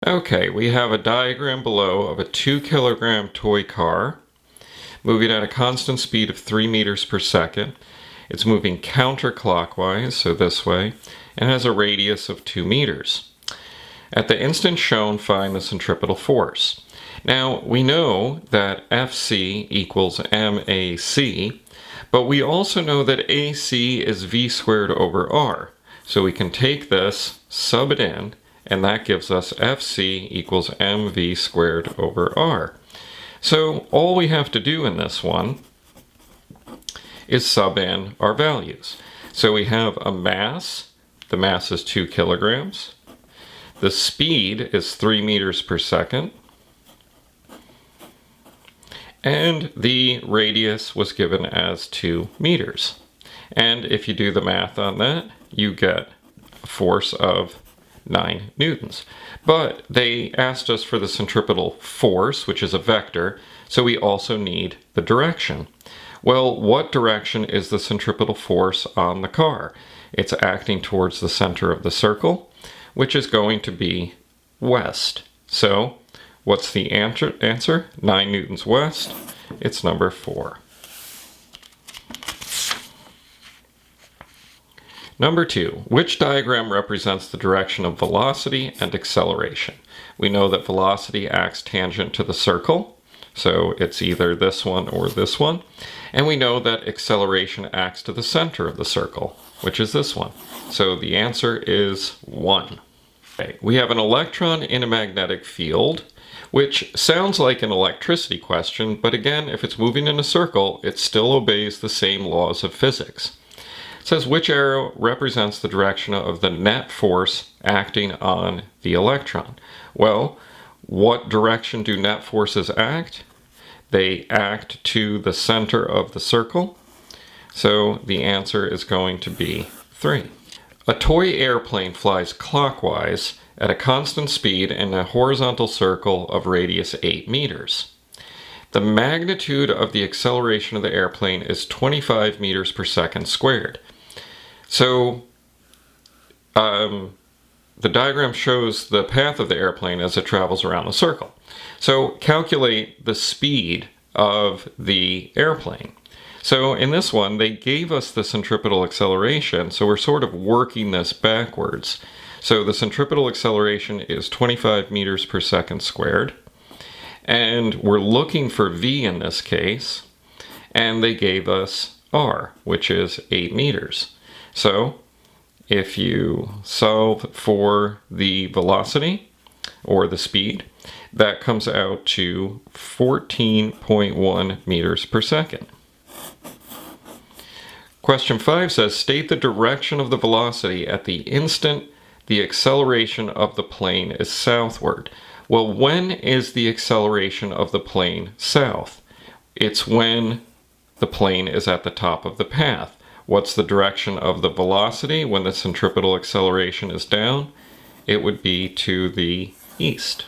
Okay, we have a diagram below of a 2 kilogram toy car moving at a constant speed of 3 meters per second. It's moving counterclockwise, so this way, and has a radius of 2 meters. At the instant shown, find the centripetal force. Now, we know that Fc equals mac, but we also know that ac is v squared over r. So we can take this, sub it in, and that gives us Fc equals mv squared over r. So all we have to do in this one is sub in our values. So we have a mass. The mass is 2 kilograms. The speed is 3 meters per second. And the radius was given as 2 meters. And if you do the math on that, you get a force of 9 newtons. But they asked us for the centripetal force, which is a vector, so we also need the direction. Well, what direction is the centripetal force on the car? It's acting towards the center of the circle, which is going to be west. So, what's the answer? 9 newtons west. It's number 4. Number 2, which diagram represents the direction of velocity and acceleration? We know that velocity acts tangent to the circle, so it's either this one or this one. And we know that acceleration acts to the center of the circle, which is this one. So the answer is 1. Okay, we have an electron in a magnetic field, which sounds like an electricity question, but again, if it's moving in a circle, it still obeys the same laws of physics. It says which arrow represents the direction of the net force acting on the electron. Well, what direction do net forces act? They act to the center of the circle. So the answer is going to be 3. A toy airplane flies clockwise at a constant speed in a horizontal circle of radius 8 meters. The magnitude of the acceleration of the airplane is 25 meters per second squared. So the diagram shows the path of the airplane as it travels around the circle. So calculate the speed of the airplane. So in this one, they gave us the centripetal acceleration, so we're sort of working this backwards. So the centripetal acceleration is 25 meters per second squared, and we're looking for v in this case, and they gave us r, which is 8 meters. So if you solve for the velocity, or the speed, that comes out to 14.1 meters per second. Question 5 says, state the direction of the velocity at the instant the acceleration of the plane is southward. Well, when is the acceleration of the plane south? It's when the plane is at the top of the path. What's the direction of the velocity when the centripetal acceleration is down? It would be to the east.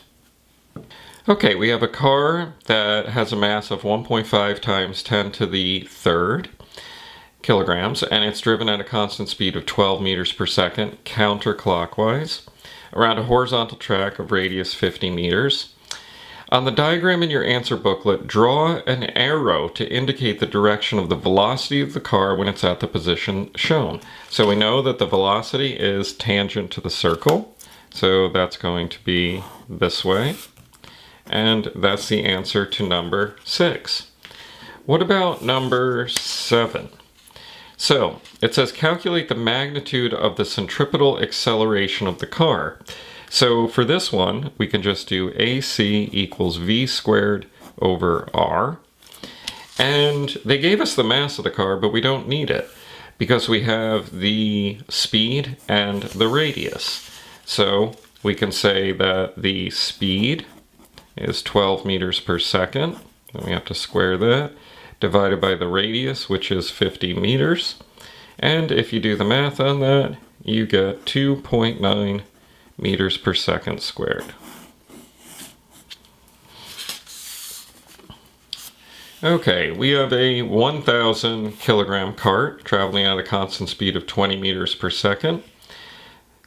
Okay, we have a car that has a mass of 1.5 times 10 to the third kilograms, and it's driven at a constant speed of 12 meters per second counterclockwise around a horizontal track of radius 50 meters. On the diagram in your answer booklet, draw an arrow to indicate the direction of the velocity of the car when it's at the position shown. So we know that the velocity is tangent to the circle, so that's going to be this way. And that's the answer to number 6. What about number 7? So it says calculate the magnitude of the centripetal acceleration of the car. So for this one, we can just do AC equals V squared over R. And they gave us the mass of the car, but we don't need it because we have the speed and the radius. So we can say that the speed is 12 meters per second. Then we have to square that, divided by the radius, which is 50 meters. And if you do the math on that, you get 2.9 meters per second squared. Okay, we have a 1,000 kilogram cart traveling at a constant speed of 20 meters per second.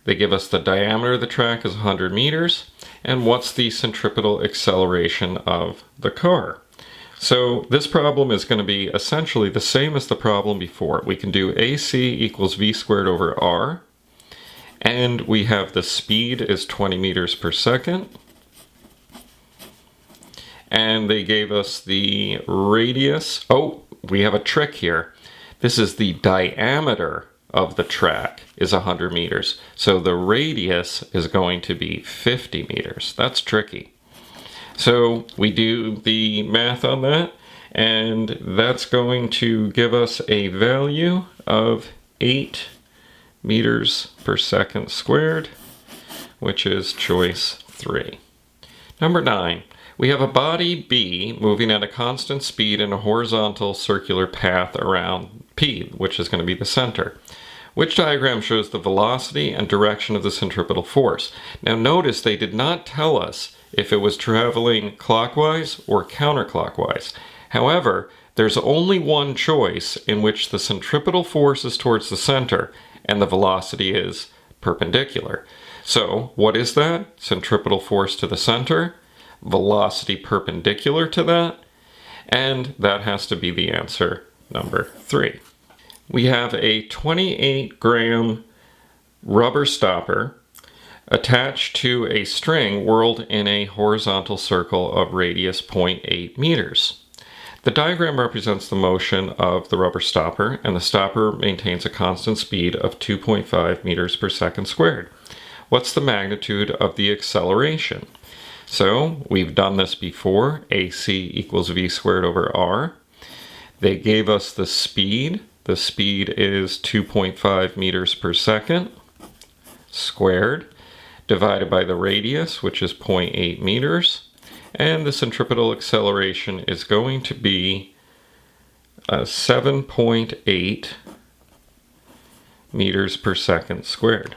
They give us the diameter of the track is 100 meters, and what's the centripetal acceleration of the car. So this problem is going to be essentially the same as the problem before. We can do AC equals v squared over r, and we have the speed is 20 meters per second. And they gave us the radius. Oh, we have a trick here. This is the diameter of the track is 100 meters. So the radius is going to be 50 meters. That's tricky. So we do the math on that, and that's going to give us a value of 8 meters per second squared, which is choice 3. Number 9. We have a body B moving at a constant speed in a horizontal circular path around P, which is going to be the center. Which diagram shows the velocity and direction of the centripetal force? Now notice they did not tell us if it was traveling clockwise or counterclockwise. However, there's only one choice in which the centripetal force is towards the center and the velocity is perpendicular. So what is that? Centripetal force to the center, velocity perpendicular to that, and that has to be the answer number 3. We have a 28-gram rubber stopper attached to a string whirled in a horizontal circle of radius 0.8 meters. The diagram represents the motion of the rubber stopper, and the stopper maintains a constant speed of 2.5 meters per second squared. What's the magnitude of the acceleration? So we've done this before. AC equals v squared over r. They gave us the speed. The speed is 2.5 meters per second squared, divided by the radius, which is 0.8 meters. And the centripetal acceleration is going to be 7.8 meters per second squared.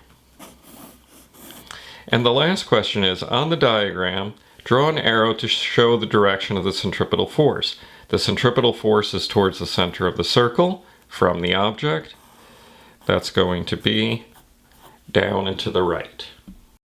And the last question is, on the diagram, draw an arrow to show the direction of the centripetal force. The centripetal force is towards the center of the circle from the object. That's going to be down and to the right.